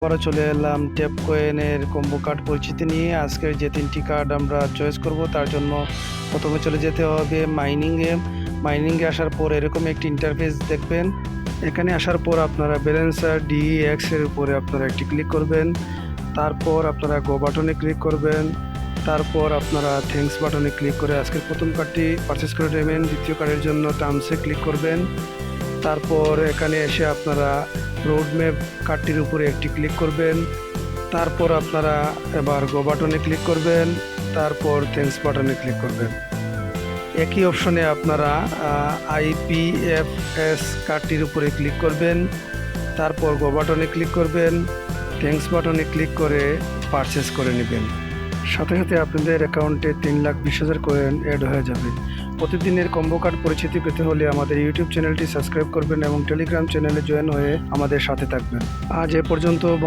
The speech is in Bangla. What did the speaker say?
আবারও চলে এলাম ট্যাপ কয়েনের কম্বো কার্ড পরিচিতি নিয়ে। আজকের যে 3টি কার্ড আমরা চয়েস করব তার জন্য প্রথমে চলে যেতে হবে মাইনিংয়ে আসার পর এরকম একটি ইন্টারফেস দেখবেন। এখানে আসার পর আপনারা ব্যালেন্সার DEX এর উপরে আপনারা একটি ক্লিক করবেন। তারপর আপনারা গো বাটনে ক্লিক করবেন। তারপর আপনারা থ্যাঙ্কস বাটনে ক্লিক করে আজকের প্রথম কার্ডটি পারচেস করে নেবেন। দ্বিতীয় কার্ডের জন্য টার্মসে ক্লিক করবেন। তারপর এখানে এসে আপনারা রোড ম্যাপ কার্ডটির উপরে একটি ক্লিক করবেন। তারপর আপনারা এবার গো বাটনে ক্লিক করবেন। তারপর থ্যাঙ্কস বাটনে ক্লিক করবেন। একই অপশনে আপনারা IPFS কার্ডটির উপরে ক্লিক করবেন। তারপর গো বাটনে ক্লিক করবেন। থ্যাঙ্কস বাটনে ক্লিক করে পারচেস করে নেবেন। সাথে সাথে আপনাদের অ্যাকাউন্টে 3,20,000 কয়েন অ্যাড হয়ে যাবে। প্রতিদিনের কম্বো কার্ড পরিচিতি পেতে হলে আমাদের ইউটিউব চ্যানেলটি সাবস্ক্রাইব করবেন এবং টেলিগ্রাম চ্যানেলে জয়েন হয়ে আমাদের সাথে থাকবেন। আজ এ পর্যন্ত। ভালো